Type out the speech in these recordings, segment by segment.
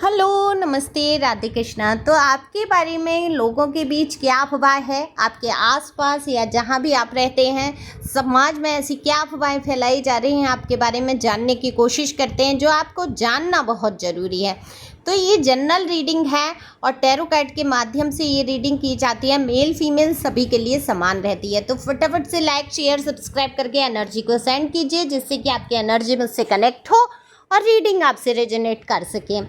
Hello, नमस्ते, राधे कृष्णा। तो आपके बारे में लोगों के बीच क्या अफवाह है? आपके आसपास या जहाँ भी आप रहते हैं, समाज में ऐसी क्या अफवाहें फैलाई जा रही हैं, आपके बारे में जानने की कोशिश करते हैं, जो आपको जानना बहुत ज़रूरी है। तो ये जनरल रीडिंग है और टैरो कार्ड के माध्यम से ये रीडिंग की जाती है। मेल फीमेल सभी के लिए समान रहती है। तो फटाफट से लाइक, शेयर, सब्सक्राइब करके एनर्जी को सेंड कीजिए, जिससे कि आपकी एनर्जी मुझसे कनेक्ट हो और रीडिंग आपसे रेजोनेट कर सके।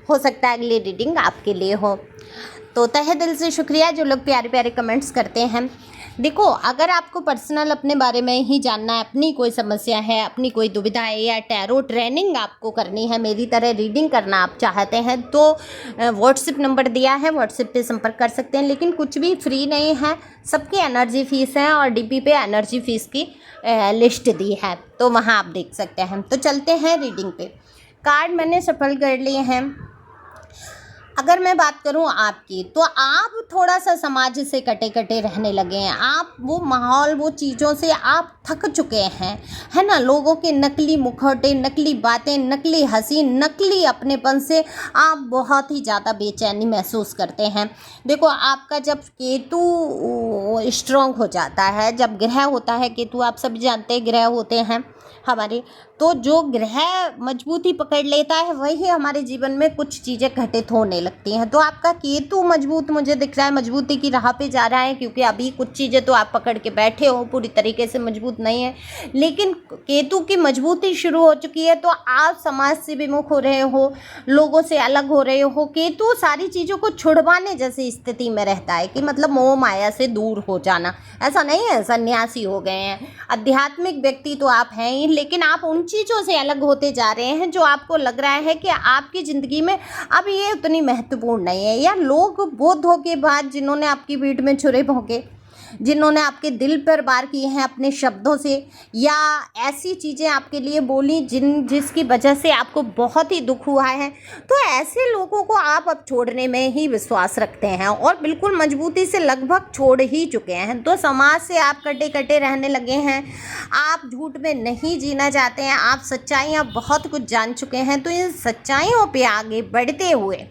हो सकता है अगली रीडिंग आपके लिए हो। तो तहे दिल से शुक्रिया जो लोग प्यारे प्यारे कमेंट्स करते हैं। देखो, अगर आपको पर्सनल अपने बारे में ही जानना है, अपनी कोई समस्या है, अपनी कोई दुविधा है, या टैरो ट्रेनिंग आपको करनी है, मेरी तरह रीडिंग करना आप चाहते हैं, तो व्हाट्सएप नंबर दिया है, व्हाट्सएप पे संपर्क कर सकते हैं। लेकिन कुछ भी फ्री नहीं है, सबकी एनर्जी फ़ीस है और डीपी पे एनर्जी फ़ीस की लिस्ट दी है, तो वहाँ आप देख सकते हैं। तो चलते हैं रीडिंग पे। कार्ड मैंने सफल कर लिए हैं। अगर मैं बात करूं आपकी, तो आप थोड़ा सा समाज से कटे कटे रहने लगे हैं। आप वो माहौल, वो चीज़ों से आप थक चुके हैं, है ना। लोगों के नकली मुखौटे, नकली बातें, नकली हंसी, नकली अपनेपन से आप बहुत ही ज़्यादा बेचैनी महसूस करते हैं। देखो, आपका जब केतु स्ट्रॉन्ग हो जाता है, जब ग्रह होता है केतु, आप सब जानते हैं ग्रह होते हैं हमारे, तो जो ग्रह मजबूती पकड़ लेता है वही हमारे जीवन में कुछ चीज़ें घटित होने लगती हैं। तो आपका केतु मजबूत मुझे दिख रहा है, मजबूती की राह पे जा रहा है, क्योंकि अभी कुछ चीज़ें तो आप पकड़ के बैठे हो, पूरी तरीके से मजबूत नहीं है, लेकिन केतु की मजबूती शुरू हो चुकी है। तो आप समाज से विमुख हो रहे हो, लोगों से अलग हो रहे हो। केतु सारी चीज़ों को छुड़वाने जैसी स्थिति में रहता है, कि मतलब मोह माया से दूर हो जाना। ऐसा नहीं है सन्यासी हो गए हैं, आध्यात्मिक व्यक्ति तो आप हैं ही, लेकिन आप उन चीज़ों से अलग होते जा रहे हैं जो आपको लग रहा है कि आपकी ज़िंदगी में अब ये उतनी महत्वपूर्ण नहीं है। या लोग वो धोखेबाज जिन्होंने आपकी पीठ में छुरे भोंके, जिन्होंने आपके दिल पर वार किए हैं अपने शब्दों से, या ऐसी चीज़ें आपके लिए बोली जिसकी वजह से आपको बहुत ही दुख हुआ है, तो ऐसे लोगों को आप अब छोड़ने में ही विश्वास रखते हैं और बिल्कुल मजबूती से लगभग छोड़ ही चुके हैं। तो समाज से आप कटे कटे रहने लगे हैं, आप झूठ में नहीं जीना चाहते हैं, आप सच्चाइयाँ बहुत कुछ जान चुके हैं। तो इन सच्चाइयों पे आगे बढ़ते हुए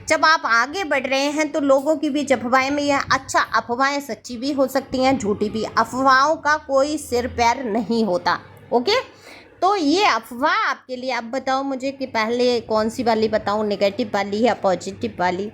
जब आप आगे बढ़ रहे हैं, तो लोगों की भी अफवाहें में यह अच्छा, अफवाहें सच्ची भी हो सकती हैं, झूठी भी। अफवाहों का कोई सिर पैर नहीं होता। ओके, तो ये अफवाह आपके लिए, आप बताओ मुझे कि पहले कौन सी वाली बताऊं, नेगेटिव वाली या पॉजिटिव वाली?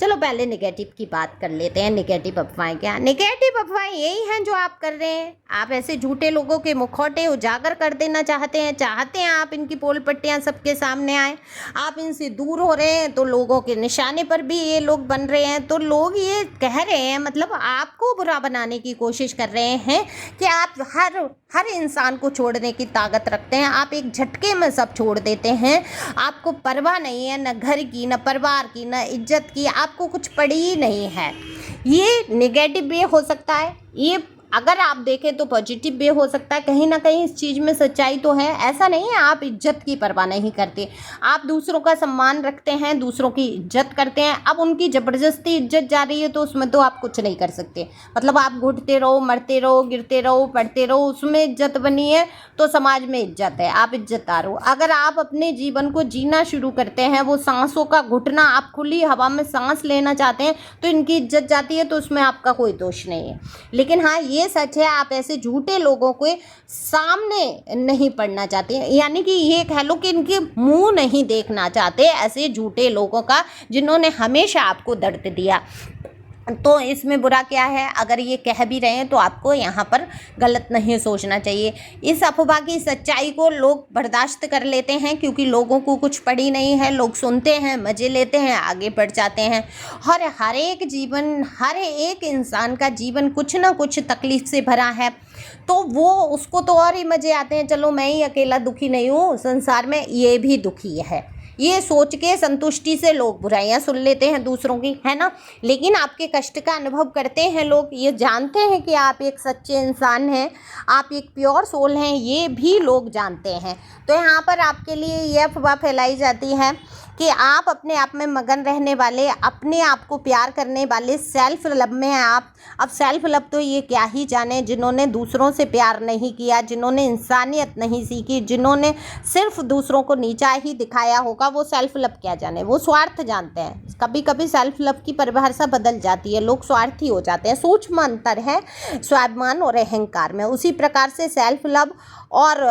चलो पहले नेगेटिव की बात कर लेते हैं। नेगेटिव अफवाहें क्या? नेगेटिव अफवाहें यही हैं जो आप कर रहे हैं। आप ऐसे झूठे लोगों के मुखौटे उजागर कर देना चाहते हैं आप इनकी पोल पट्टियाँ सबके सामने आए। आप इनसे दूर हो रहे हैं, तो लोगों के निशाने पर भी ये लोग बन रहे हैं। तो लोग ये कह रहे हैं, मतलब आपको बुरा बनाने की कोशिश कर रहे हैं कि आप हर इंसान को छोड़ने की ताकत रखते हैं। आप एक झटके में सब छोड़ देते हैं। आपको परवाह नहीं है, न घर की, न परिवार की, न इज्जत की, आपको कुछ पड़ी ही नहीं है। ये नेगेटिव भी हो सकता है, ये अगर आप देखें तो पॉजिटिव भी हो सकता है। कहीं ना कहीं इस चीज़ में सच्चाई तो है। ऐसा नहीं है आप इज्जत की परवाह नहीं करते, आप दूसरों का सम्मान रखते हैं, दूसरों की इज्जत करते हैं। अब उनकी ज़बरदस्ती इज्जत जा रही है, तो उसमें तो आप कुछ नहीं कर सकते। मतलब आप घुटते रहो, मरते रहो, गिरते रहो, पढ़ते रहो, उसमें इज्जत बनी है तो समाज में इज्जत है, आप इज्जतदार हो। अगर आप अपने जीवन को जीना शुरू करते हैं, वो सांसों का घुटना, आप खुली हवा में सांस लेना चाहते हैं, तो इनकी इज्जत जाती है, तो उसमें आपका कोई दोष नहीं है। लेकिन हाँ, ये सच है, आप ऐसे झूठे लोगों के सामने नहीं पड़ना चाहते, यानी कि ये कह लो कि इनके मुंह नहीं देखना चाहते, ऐसे झूठे लोगों का जिन्होंने हमेशा आपको दर्द दिया। तो इसमें बुरा क्या है? अगर ये कह भी रहे हैं तो आपको यहाँ पर गलत नहीं सोचना चाहिए। इस अफवाह की सच्चाई को लोग बर्दाश्त कर लेते हैं, क्योंकि लोगों को कुछ पड़ी नहीं है। लोग सुनते हैं, मज़े लेते हैं, आगे बढ़ जाते हैं। और हर एक इंसान का जीवन कुछ ना कुछ तकलीफ से भरा है, तो वो उसको तो और ही मज़े आते हैं, चलो मैं ही अकेला दुखी नहीं हूँ, संसार में ये भी दुखी है। ये सोच के संतुष्टि से लोग बुराइयां सुन लेते हैं दूसरों की, है ना। लेकिन आपके कष्ट का अनुभव करते हैं लोग, ये जानते हैं कि आप एक सच्चे इंसान हैं, आप एक प्योर सोल हैं, ये भी लोग जानते हैं। तो यहाँ पर आपके लिए ये अफवाह फैलाई जाती है कि आप अपने आप में मगन रहने वाले, अपने आप को प्यार करने वाले, सेल्फ लव में हैं आप। अब सेल्फ लव तो ये क्या ही जाने, जिन्होंने दूसरों से प्यार नहीं किया, जिन्होंने इंसानियत नहीं सीखी, जिन्होंने सिर्फ दूसरों को नीचा ही दिखाया होगा, वो सेल्फ लव क्या जाने, वो स्वार्थ जानते हैं। कभी कभी सेल्फ लव की परिभाषा बदल जाती है, लोग स्वार्थी हो जाते हैं। सूक्ष्म अंतर है स्वाभिमान और अहंकार में। उसी प्रकार से सेल्फ लव और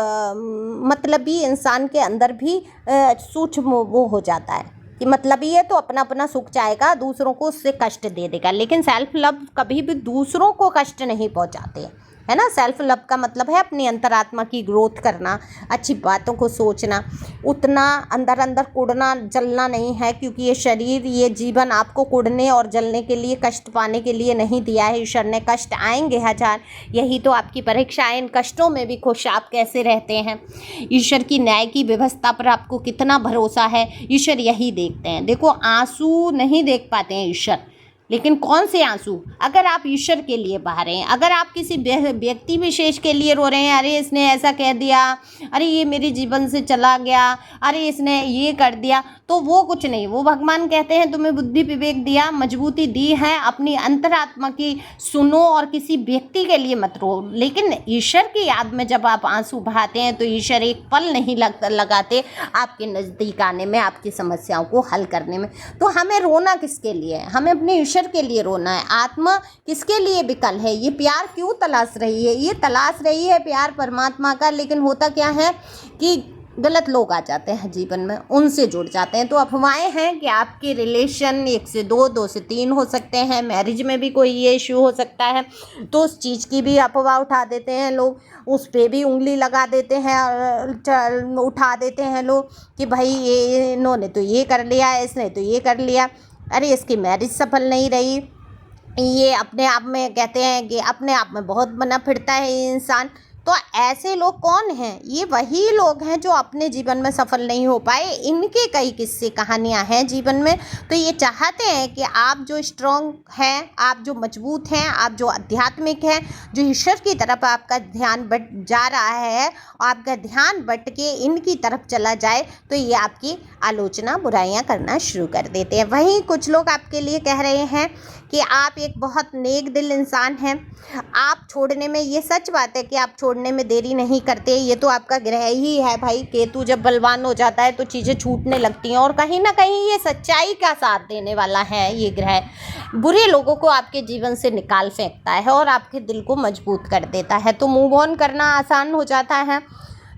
मतलबी इंसान के अंदर भी सूक्ष्म वो हो जाता है कि मतलबी है तो अपना अपना सुख चाहेगा, दूसरों को उससे कष्ट दे देगा। लेकिन सेल्फ लव कभी भी दूसरों को कष्ट नहीं पहुंचाते, है ना। सेल्फ लव का मतलब है अपनी अंतरात्मा की ग्रोथ करना, अच्छी बातों को सोचना, उतना अंदर अंदर कुड़ना जलना नहीं है, क्योंकि ये शरीर, ये जीवन आपको कुड़ने और जलने के लिए, कष्ट पाने के लिए नहीं दिया है ईश्वर ने। कष्ट आएंगे हजार, यही तो आपकी परीक्षा है। इन कष्टों में भी खुश आप कैसे रहते हैं, ईश्वर की न्याय की व्यवस्था पर आपको कितना भरोसा है, ईश्वर यही देखते हैं। देखो, आंसू नहीं देख पाते हैं ईश्वर, लेकिन कौन से आंसू, अगर आप ईश्वर के लिए बहा रहे हैं, अगर आप किसी व्यक्ति विशेष के लिए रो रहे हैं, अरे इसने ऐसा कह दिया, अरे ये मेरे जीवन से चला गया, अरे इसने ये कर दिया, तो वो कुछ नहीं। वो भगवान कहते हैं तुम्हें बुद्धि विवेक दिया, मजबूती दी है, अपनी अंतरात्मा की सुनो और किसी व्यक्ति के लिए मत रो। लेकिन ईश्वर की याद में जब आप आंसू बहाते हैं तो ईश्वर एक पल नहीं लगाते आपके नज़दीक आने में, आपकी समस्याओं को हल करने में। तो हमें रोना किसके लिए है? हमें अपने ईश्वर के लिए रोना है। आत्मा किसके लिए विकल है? ये प्यार क्यों तलाश रही है? ये तलाश रही है प्यार परमात्मा का, लेकिन होता क्या है कि गलत लोग आ जाते हैं जीवन में, उनसे जुड़ जाते हैं। तो अफवाहें हैं कि आपके रिलेशन 1 से 2, 2 से 3 हो सकते हैं, मैरिज में भी कोई ये इश्यू हो सकता है, तो उस चीज़ की भी अफवाह उठा देते हैं लोग, उस पे भी उंगली लगा देते हैं, उठा देते हैं लोग कि भाई ये इन्होंने तो ये कर लिया, इसने तो ये कर लिया, अरे इसकी मैरिज सफल नहीं रही। ये अपने आप में कहते हैं कि अपने आप में बहुत बना फिरता है ये इंसान। तो ऐसे लोग कौन हैं? ये वही लोग हैं जो अपने जीवन में सफल नहीं हो पाए। इनके कई किस्से कहानियां हैं जीवन में। तो ये चाहते हैं कि आप जो स्ट्रांग हैं, आप जो मजबूत हैं, आप जो आध्यात्मिक हैं, जो ईश्वर की तरफ आपका ध्यान बट जा रहा है, आपका ध्यान बट के इनकी तरफ चला जाए, तो ये आपकी आलोचना, बुराइयां करना शुरू कर देते हैं। वहीं कुछ लोग आपके लिए कह रहे हैं कि आप एक बहुत नेक दिल इंसान हैं, आप छोड़ने में, ये सच बात है कि आप छोड़ने में देरी नहीं करते। ये तो आपका ग्रह ही है भाई, केतु जब बलवान हो जाता है तो चीज़ें छूटने लगती हैं, और कहीं ना कहीं ये सच्चाई का साथ देने वाला है। ये ग्रह बुरे लोगों को आपके जीवन से निकाल फेंकता है और आपके दिल को मजबूत कर देता है, तो मूव ऑन करना आसान हो जाता है।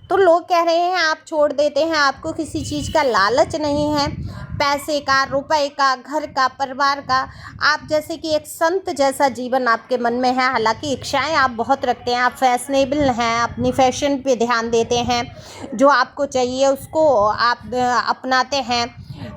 तो लोग कह रहे हैं आप छोड़ देते हैं, आपको किसी चीज़ का लालच नहीं है, पैसे का, रुपए का, घर का, परिवार का। आप जैसे कि एक संत जैसा जीवन आपके मन में है, हालांकि इच्छाएं आप बहुत रखते हैं, आप फैशनेबल हैं, अपनी फैशन पे ध्यान देते हैं, जो आपको चाहिए उसको आप अपनाते हैं,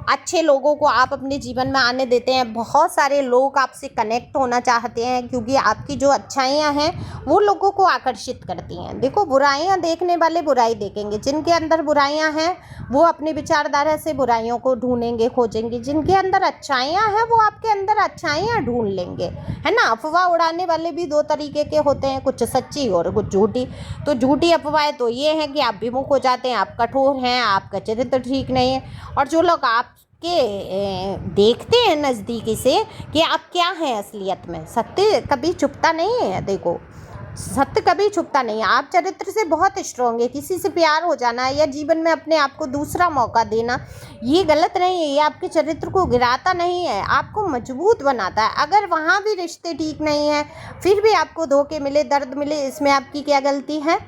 अच्छे लोगों को आप अपने जीवन में आने देते हैं। बहुत सारे लोग आपसे कनेक्ट होना चाहते हैं, क्योंकि आपकी जो अच्छाइयाँ हैं वो लोगों को आकर्षित करती हैं। देखो, बुराइयाँ देखने वाले बुराई देखेंगे, जिनके अंदर बुराइयाँ हैं वो अपनी विचारधारा से बुराइयों को ढूंढेंगे, खोजेंगे। जिनके अंदर अच्छाइयाँ हैं वो आपके अंदर अच्छाइयाँ ढूंढ लेंगे, है ना। अफवाह उड़ाने वाले भी 2 तरीके के होते हैं, कुछ सच्ची और कुछ झूठी। तो झूठी अफवाहें तो ये हैं कि आप विमुख हो जाते हैं, आप कठोर हैं, आपका चरित्र ठीक नहीं है, और जो लोग आपके देखते हैं नज़दीकी से कि आप क्या हैं असलियत में, सत्य कभी छुपता नहीं है। देखो, सत्य कभी छुपता नहीं है। आप चरित्र से बहुत स्ट्रॉन्ग है, किसी से प्यार हो जाना या जीवन में अपने आप को दूसरा मौका देना, ये गलत नहीं है। ये आपके चरित्र को गिराता नहीं है, आपको मजबूत बनाता है। अगर वहाँ भी रिश्ते ठीक नहीं हैं, फिर भी आपको धोखे मिले, दर्द मिले, इसमें आपकी क्या गलती है?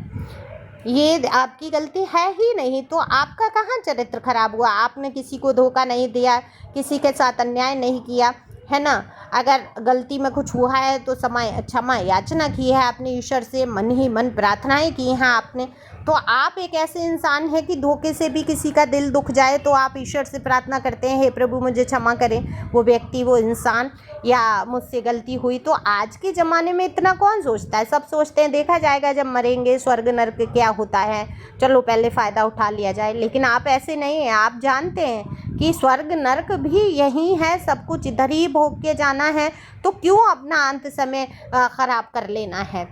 ये आपकी गलती है ही नहीं। तो आपका कहाँ चरित्र खराब हुआ? आपने किसी को धोखा नहीं दिया, किसी के साथ अन्याय नहीं किया, है ना। अगर गलती में कुछ हुआ है तो क्षमा याचना की है, अपने ईश्वर से मन ही मन प्रार्थनाएं की हैं आपने। तो आप एक ऐसे इंसान हैं कि धोखे से भी किसी का दिल दुख जाए तो आप ईश्वर से प्रार्थना करते हैं, हे प्रभु मुझे क्षमा करें, वो व्यक्ति, वो इंसान, या मुझसे गलती हुई। तो आज के ज़माने में इतना कौन सोचता है? सब सोचते हैं देखा जाएगा जब मरेंगे, स्वर्ग नर्क क्या होता है, चलो पहले फ़ायदा उठा लिया जाए। लेकिन आप ऐसे नहीं हैं, आप जानते हैं कि स्वर्ग नर्क भी यही है, सब कुछ इधर ही भोग के जाना है, तो क्यों अपना अंत समय ख़राब कर लेना है?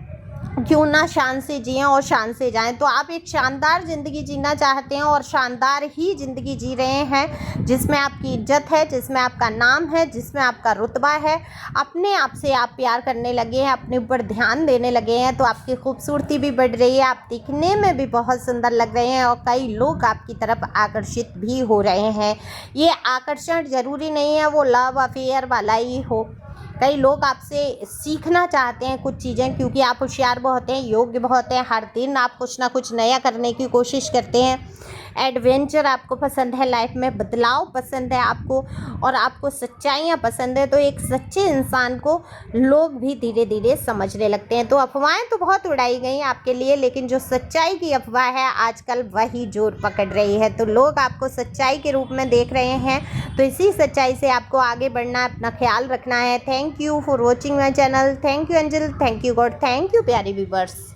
क्यों ना शान से जिएं और शान से जाएं। तो आप एक शानदार ज़िंदगी जीना चाहते हैं और शानदार ही ज़िंदगी जी रहे हैं, जिसमें आपकी इज्जत है, जिसमें आपका नाम है, जिसमें आपका रुतबा है। अपने आप से आप प्यार करने लगे हैं, अपने ऊपर ध्यान देने लगे हैं, तो आपकी खूबसूरती भी बढ़ रही है, आप दिखने में भी बहुत सुंदर लग रहे हैं और कई लोग आपकी तरफ आकर्षित भी हो रहे हैं। ये आकर्षण ज़रूरी नहीं है वो लव अफेयर वाला ही हो। कई लोग आपसे सीखना चाहते हैं कुछ चीज़ें, क्योंकि आप होशियार बहुत हैं, योग्य बहुत हैं। हर दिन आप कुछ ना कुछ नया करने की कोशिश करते हैं। एडवेंचर आपको पसंद है, लाइफ में बदलाव पसंद है आपको, और आपको सच्चाइयाँ पसंद है। तो एक सच्चे इंसान को लोग भी धीरे धीरे समझने लगते हैं। तो अफवाहें तो बहुत उड़ाई गई आपके लिए, लेकिन जो सच्चाई की अफवाह है आजकल वही जोर पकड़ रही है। तो लोग आपको सच्चाई के रूप में देख रहे हैं, तो इसी सच्चाई से आपको आगे बढ़ना है, अपना ख्याल रखना है। Thank you for watching my channel. Thank you angel, thank you God, thank you प्यारे व्यूवर्स।